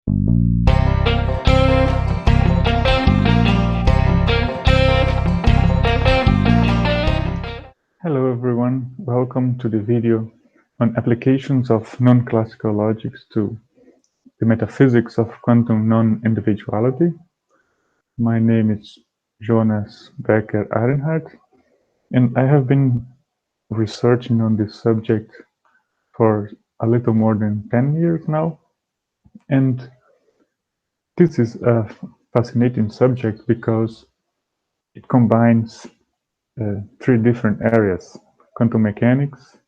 Hello everyone, welcome to the video on applications of non-classical logics to the metaphysics of quantum non-individuality. My name is Jonas Becker-Arenhardt, and I have been researching on this subject for a little more than 10 years now. And this is a fascinating subject because it combines three different areas: quantum mechanics,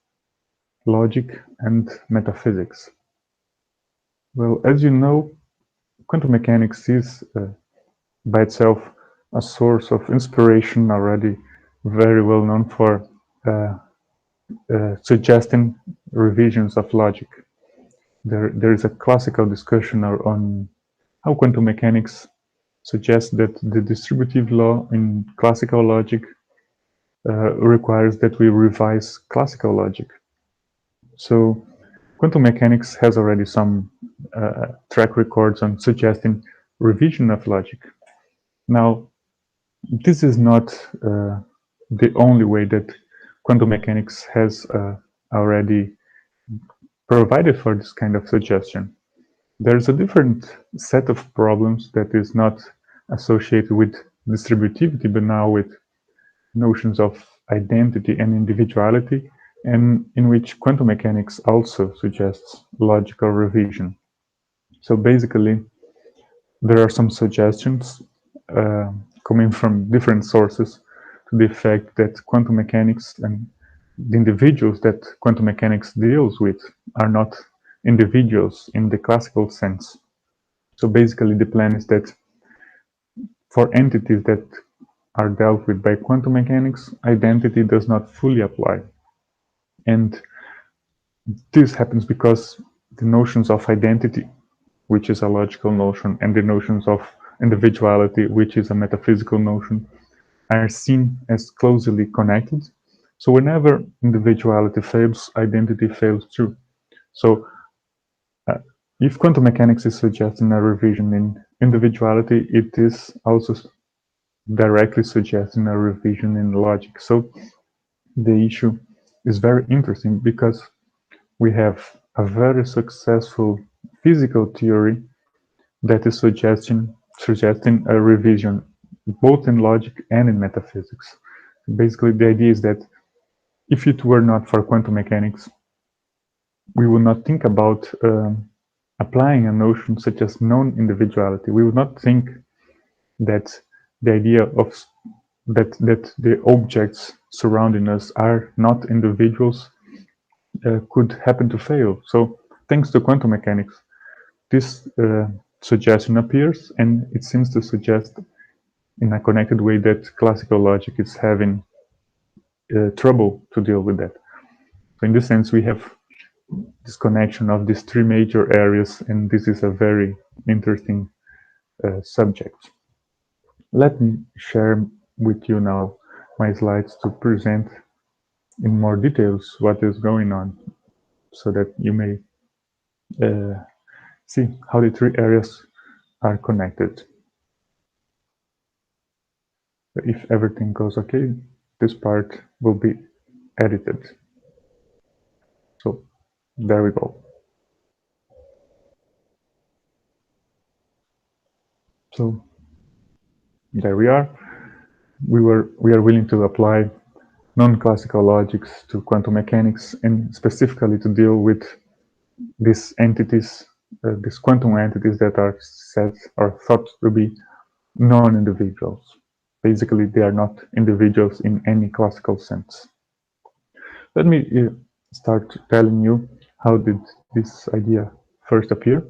logic, and metaphysics. Well, as you know, quantum mechanics is by itself a source of inspiration already very well known for suggesting revisions of logic. There is a classical discussion on how quantum mechanics suggests that the distributive law in classical logic requires that we revise classical logic. So quantum mechanics has already some track records on suggesting revision of logic. Now, this is not the only way that quantum mechanics has already provided for this kind of suggestion. There's a different set of problems that is not associated with distributivity, but now with notions of identity and individuality, and in which quantum mechanics also suggests logical revision. So basically, there are some suggestions coming from different sources to the effect that quantum mechanics and the individuals that quantum mechanics deals with are not individuals in the classical sense. So basically the plan is that for entities that are dealt with by quantum mechanics, identity does not fully apply. And this happens because the notions of identity, which is a logical notion, and the notions of individuality, which is a metaphysical notion, are seen as closely connected. So whenever individuality fails, identity fails too. So if quantum mechanics is suggesting a revision in individuality, it is also directly suggesting a revision in logic. So the issue is very interesting because we have a very successful physical theory that is suggesting a revision both in logic and in metaphysics. Basically, the idea is that if it were not for quantum mechanics, we would not think about applying a notion such as non-individuality. We would not think that the idea of that the objects surrounding us are not individuals could happen to fail. So thanks to quantum mechanics, this suggestion appears, and it seems to suggest in a connected way that classical logic is having trouble to deal with that. So in this sense, we have this connection of these three major areas, and this is a very interesting subject. Let me share with you now my slides to present in more details what is going on, so that you may see how the three areas are connected. If everything goes okay, this part will be edited. So there we go. So there we are. We are willing to apply non-classical logics to quantum mechanics, and specifically to deal with these entities, these quantum entities that are said or thought to be non-individuals. Basically, they are not individuals in any classical sense. Let me start telling you how did this idea first appear.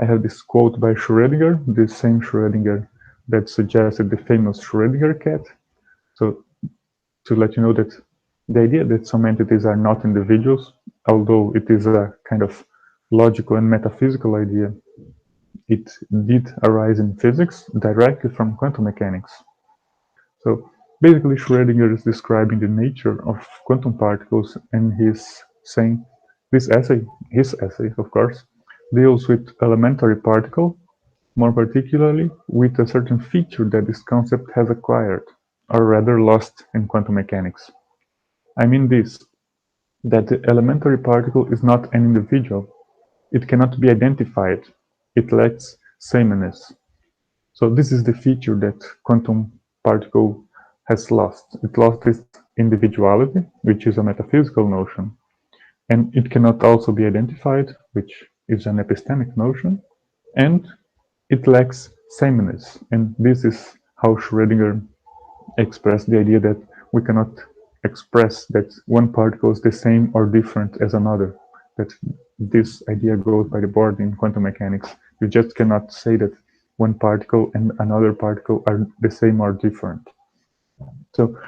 I have this quote by Schrödinger, the same Schrödinger that suggested the famous Schrödinger cat. So to let you know that the idea that some entities are not individuals, although it is a kind of logical and metaphysical idea, it did arise in physics directly from quantum mechanics. So basically, Schrödinger is describing the nature of quantum particles, and he's saying this essay, his essay, of course, deals with elementary particle, more particularly with a certain feature that this concept has acquired, or rather lost in quantum mechanics. I mean this, that the elementary particle is not an individual. It cannot be identified. It lacks sameness. So this is the feature that quantum particle has lost. It lost its individuality, which is a metaphysical notion, and it cannot also be identified, which is an epistemic notion, and it lacks sameness. And this is how Schrödinger expressed the idea that we cannot express that one particle is the same or different as another. That this idea goes by the board in quantum mechanics. You just cannot say that one particle and another particle are the same or different. So,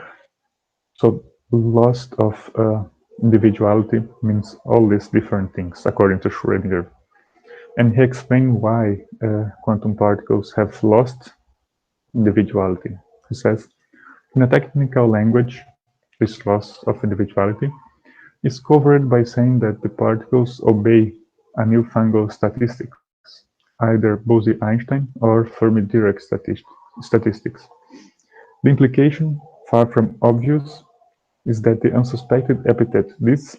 so loss of individuality means all these different things, according to Schrödinger. And he explained why quantum particles have lost individuality. He says, in a technical language, this loss of individuality is covered by saying that the particles obey a newfangled statistics, either Bose-Einstein or Fermi-Dirac statistics. The implication, far from obvious, is that the unsuspected epithet "this"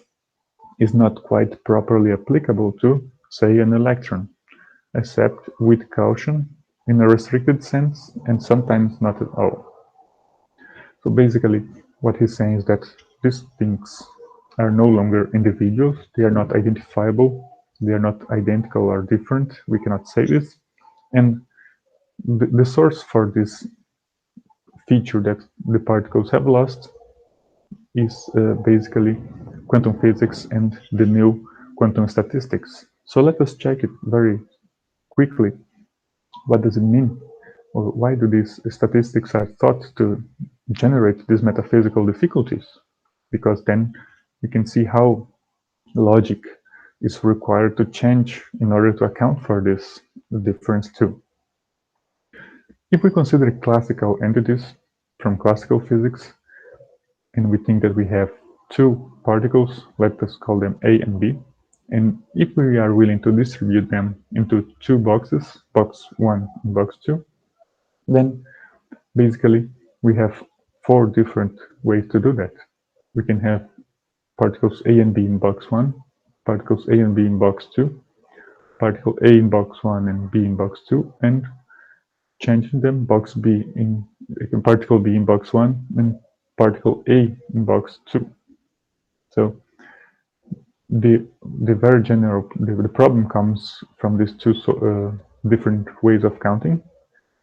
is not quite properly applicable to, say, an electron, except with caution, in a restricted sense, and sometimes not at all. So basically, what he's saying is that these things are no longer individuals, they are not identifiable, they are not identical or different, we cannot say this. And the source for this feature that the particles have lost is basically quantum physics and the new quantum statistics. So let us check it very quickly. What does it mean? Or why do these statistics are thought to generate these metaphysical difficulties? Because then we can see how logic is required to change in order to account for this difference too. If we consider classical entities from classical physics, and we think that we have two particles, let us call them A and B, and if we are willing to distribute them into two boxes, box 1 and box 2, then basically we have four different ways to do that. We can have particles A and B in box 1, particles A and B in box 2, particle A in box 1 and B in box 2, and changing them, box B in particle B in box 1 and particle A in box 2. So the very general the problem comes from these two different ways of counting,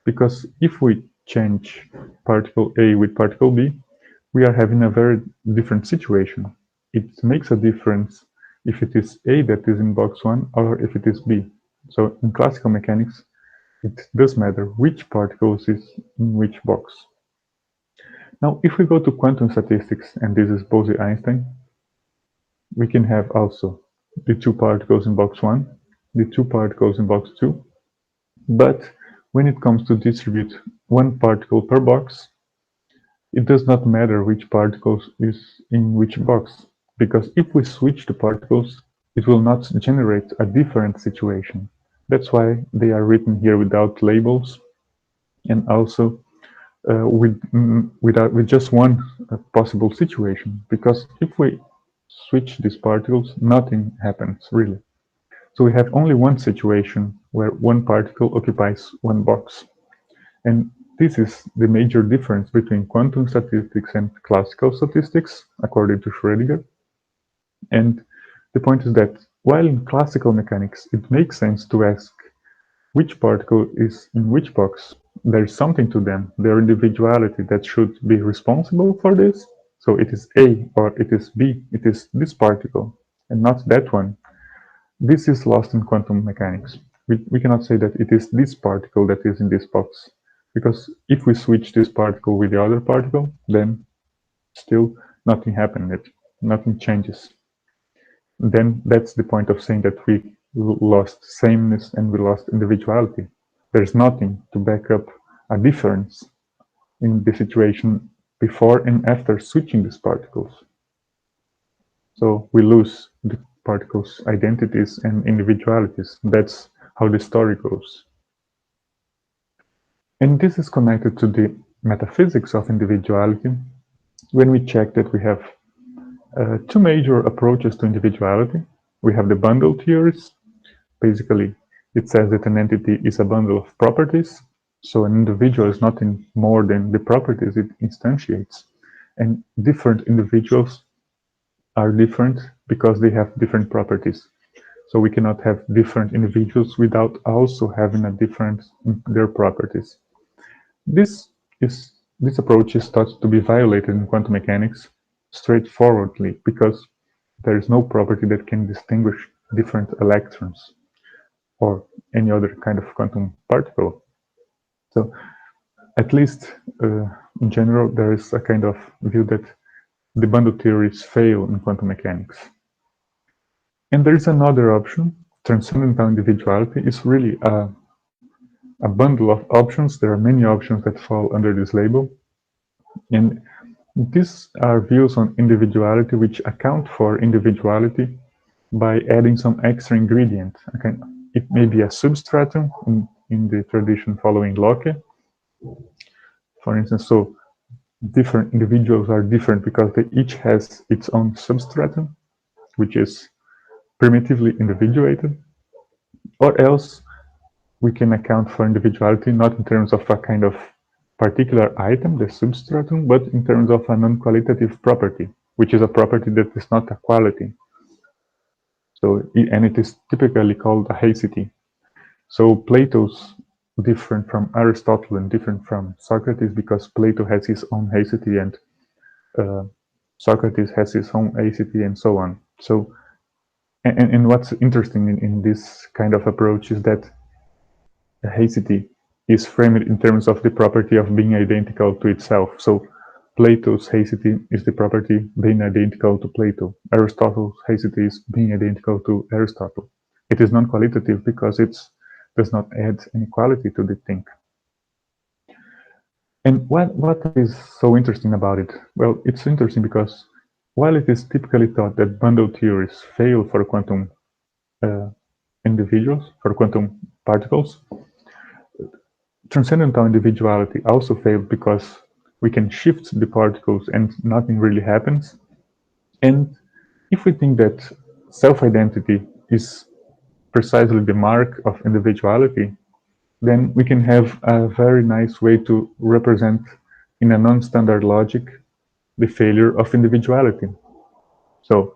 because if we change particle A with particle B, we are having a very different situation. It makes a difference if it is A that is in box 1 or if it is B. So in classical mechanics, it does matter which particles is in which box. Now, if we go to quantum statistics, and this is Bose-Einstein, we can have also the two particles in box 1, the two particles in box 2, but when it comes to distribute one particle per box, it does not matter which particle is in which box, because if we switch the particles, it will not generate a different situation. That's why they are written here without labels, and also with just one possible situation, because if we switch these particles, nothing happens really. So we have only one situation where one particle occupies one box. And this is the major difference between quantum statistics and classical statistics, according to Schrödinger. And the point is that while in classical mechanics it makes sense to ask which particle is in which box, there is something to them, their individuality, that should be responsible for this. So it is A or it is B, it is this particle, and not that one. This is lost in quantum mechanics. We cannot say that it is this particle that is in this box, because if we switch this particle with the other particle, then still nothing happened, nothing changes. Then that's the point of saying that we lost sameness and we lost individuality. There's nothing to back up a difference in the situation before and after switching these particles. So we lose particles' identities and individualities. That's how the story goes. And this is connected to the metaphysics of individuality when we check that we have two major approaches to individuality. We have the bundle theories. Basically, it says that an entity is a bundle of properties. So an individual is nothing more than the properties it instantiates. And different individuals are different because they have different properties. So we cannot have different individuals without also having a difference in their properties. This approach is thought to be violated in quantum mechanics straightforwardly because there is no property that can distinguish different electrons or any other kind of quantum particle. So at least in general, there is a kind of view that the bundle theories fail in quantum mechanics. And there is another option. Transcendental individuality is really a bundle of options. There are many options that fall under this label. And these are views on individuality which account for individuality by adding some extra ingredient. Okay. It may be a substratum in the tradition following Locke. For instance, so different individuals are different because they each has its own substratum, which is primitively individuated. Or else we can account for individuality not in terms of a kind of particular item, the substratum, but in terms of a non-qualitative property, which is a property that is not a quality. So, and it is typically called a haecity. So Plato's different from Aristotle and different from Socrates because Plato has his own haecity and Socrates has his own aecity and so on. So, and what's interesting in this kind of approach is that a haecity is framed in terms of the property of being identical to itself. So Plato's haecity is the property being identical to Plato. Aristotle's haecity is being identical to Aristotle. It is non-qualitative because it does not add any quality to the thing. And what is so interesting about it? Well, it's interesting because while it is typically thought that bundle theories fail for quantum individuals, for quantum particles, transcendental individuality also failed because we can shift the particles and nothing really happens. And if we think that self-identity is precisely the mark of individuality, then we can have a very nice way to represent in a non-standard logic the failure of individuality. So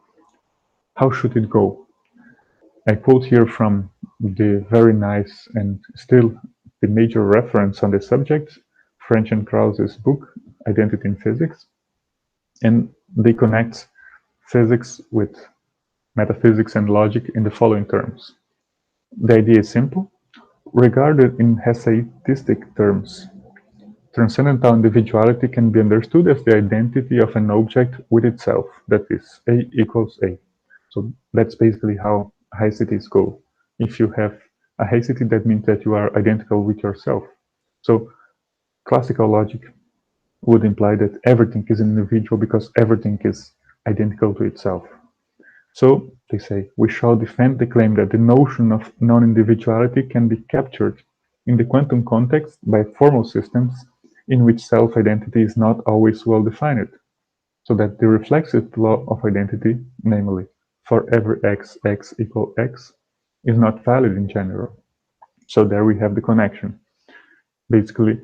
how should it go? I quote here from the very nice and still the major reference on the subject, French and Krause's book, Identity in Physics. And they connect physics with metaphysics and logic in the following terms. The idea is simple. Regarded in Heseistic terms, transcendental individuality can be understood as the identity of an object with itself, that is, A equals A. So that's basically how haecities go. If you have a haecity, that means that you are identical with yourself. So classical logic would imply that everything is an individual because everything is identical to itself. So, they say, we shall defend the claim that the notion of non-individuality can be captured in the quantum context by formal systems in which self-identity is not always well defined, so that the reflexive law of identity, namely, for every x, x equal x, is not valid in general. So there we have the connection. Basically,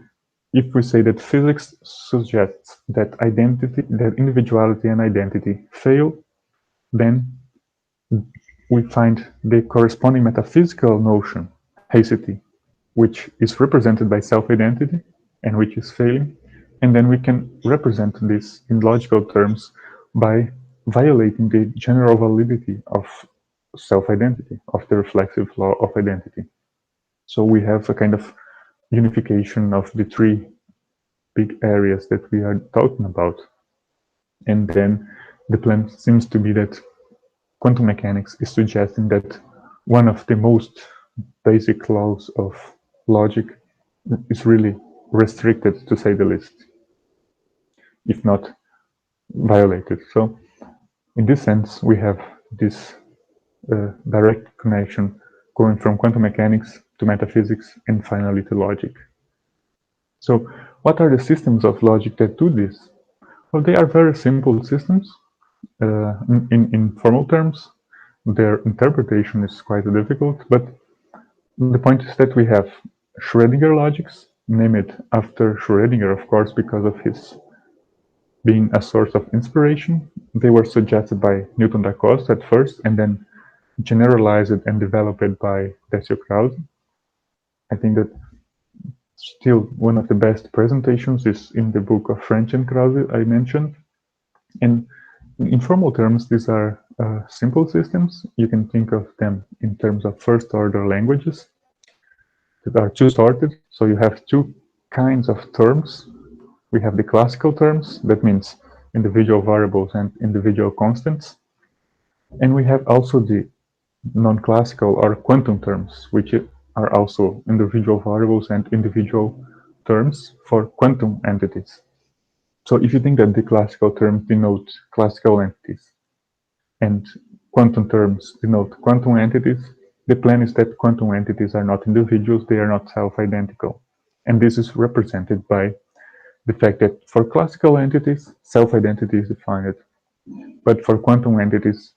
if we say that physics suggests that individuality and identity fail, then we find the corresponding metaphysical notion, haecity, which is represented by self-identity and which is failing, and then we can represent this in logical terms by violating the general validity of self-identity, of the reflexive law of identity. So we have a kind of unification of the three big areas that we are talking about. And then the plan seems to be that quantum mechanics is suggesting that one of the most basic laws of logic is really restricted, to say the least, if not violated. So in this sense, we have this direct connection going from quantum mechanics to metaphysics and finally to logic. So what are the systems of logic that do this? Well, they are very simple systems. In formal terms, their interpretation is quite difficult, but the point is that we have Schrödinger logics, named after Schrödinger, of course, because of his being a source of inspiration. They were suggested by Newton da Costa at first, and then generalized and developed by Décio Krause. I think that still one of the best presentations is in the book of French and Krause I mentioned. And in formal terms, these are simple systems. You can think of them in terms of first-order languages that are two-sorted. So you have two kinds of terms. We have the classical terms, that means individual variables and individual constants. And we have also the non-classical or quantum terms, which are also individual variables and individual terms for quantum entities. So if you think that the classical terms denote classical entities and quantum terms denote quantum entities, the plan is that quantum entities are not individuals, they are not self-identical. And this is represented by the fact that for classical entities, self-identity is defined, but for quantum entities,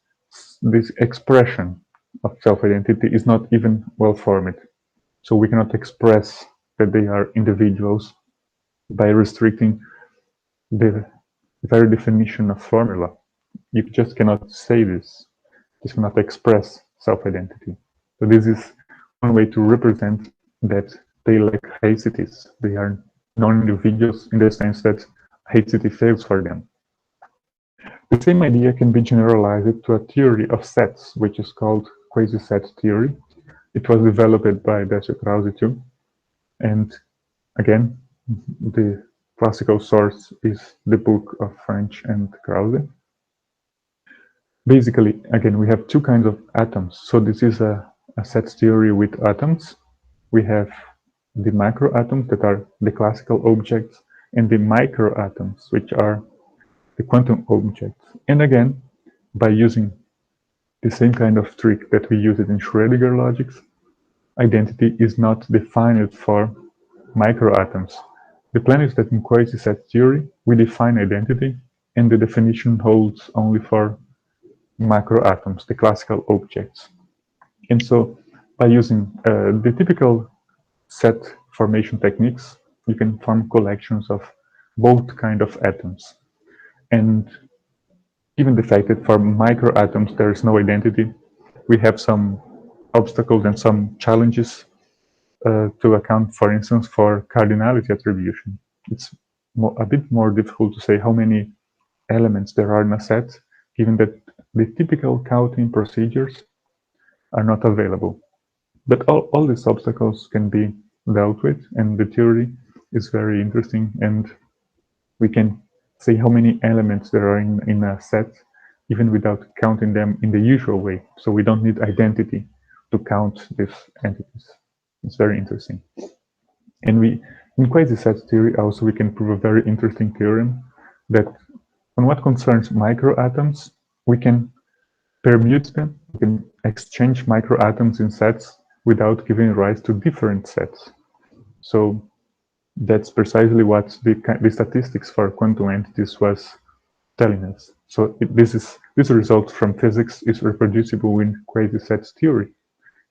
this expression of self-identity is not even well formed. So we cannot express that they are individuals by restricting the very definition of formula. You just cannot say this. This cannot express self-identity. So this is one way to represent that they lack heities. They are non-individuals in the sense that heity fails for them. The same idea can be generalized to a theory of sets, which is called quasi-set theory. It was developed by Décio Krause too. And again, the classical source is the book of French and Krause. Basically, again, we have two kinds of atoms. So this is a set theory with atoms. We have the macroatoms that are the classical objects and the microatoms, which are the quantum objects. And again, by using the same kind of trick that we used in Schrödinger logics, identity is not defined for microatoms. The plan is that in quasi-set theory, we define identity, and the definition holds only for macroatoms, the classical objects. And so, by using the typical set formation techniques, you can form collections of both kind of atoms. And given the fact that for microatoms there is no identity, we have some obstacles and some challenges to account, for instance, for cardinality attribution. It's a bit more difficult to say how many elements there are in a set, given that the typical counting procedures are not available. But all these obstacles can be dealt with, and the theory is very interesting, and we can say how many elements there are in a set, even without counting them in the usual way. So we don't need identity to count these entities. It's very interesting. And in quasi-set theory also, we can prove a very interesting theorem that on what concerns microatoms, we can permute them, we can exchange microatoms in sets without giving rise to different sets. So that's precisely what the statistics for quantum entities was telling us. So this result from physics is reproducible in quasi-set theory.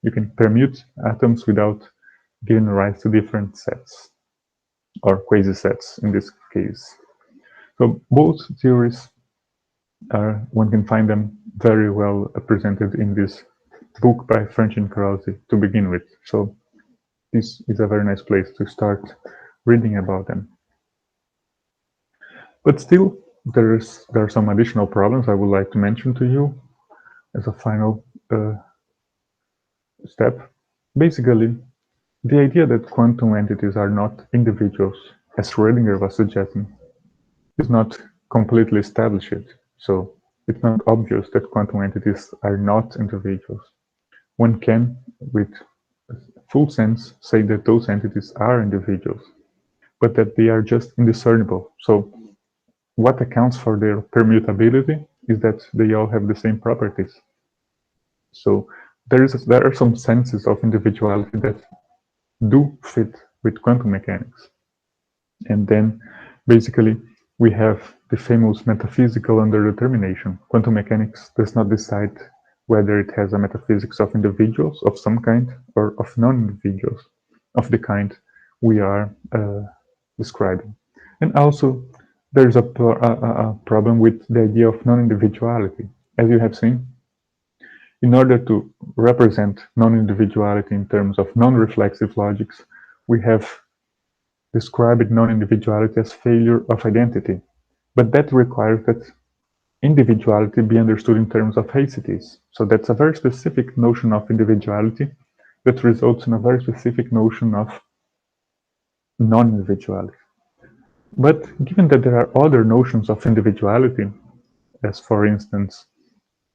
You can permute atoms without giving rise to different sets, or quasi-sets in this case. So both theories one can find them very well presented in this book by French and Krause to begin with. So this is a very nice place to start reading about them. But still, there are some additional problems I would like to mention to you as a final step. Basically, the idea that quantum entities are not individuals, as Schrödinger was suggesting, is not completely established. So it's not obvious that quantum entities are not individuals. One can, with full sense, say that those entities are individuals, but that they are just indiscernible. So what accounts for their permutability is that they all have the same properties. So there are some senses of individuality that do fit with quantum mechanics. And then basically we have the famous metaphysical underdetermination. Quantum mechanics does not decide whether it has a metaphysics of individuals of some kind or of non-individuals of the kind we are describing. And also there's a problem with the idea of non-individuality. As you have seen, in order to represent non-individuality in terms of non-reflexive logics, we have described non-individuality as failure of identity, but that requires that individuality be understood in terms of aesthetes. So that's a very specific notion of individuality that results in a very specific notion of non-individuality. But given that there are other notions of individuality, as for instance,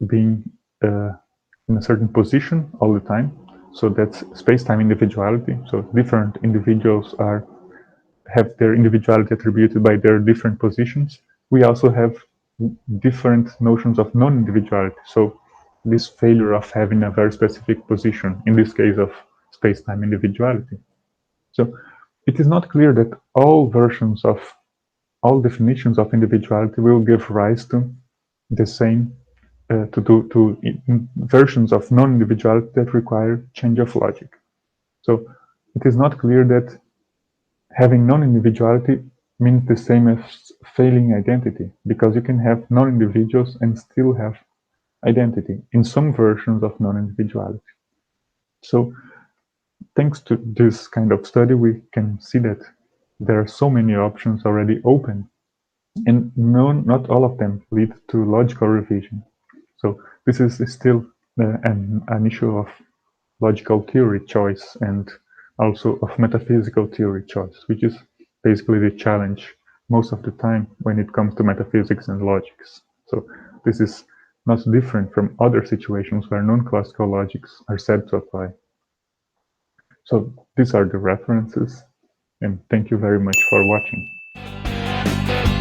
being in a certain position all the time, so that's space-time individuality, so different individuals have their individuality attributed by their different positions. We also have different notions of non-individuality. So this failure of having a very specific position, in this case of space-time individuality. So it is not clear that all definitions of individuality will give rise to the same to versions of non-individuality that require change of logic. So it is not clear that having non-individuality means the same as failing identity, because you can have non-individuals and still have identity in some versions of non-individuality. So thanks to this kind of study, we can see that there are so many options already open, and not all of them lead to logical revision. So this is still an issue of logical theory choice and also of metaphysical theory choice, which is basically the challenge most of the time when it comes to metaphysics and logics. So this is not different from other situations where non-classical logics are said to apply. So these are the references, and thank you very much for watching.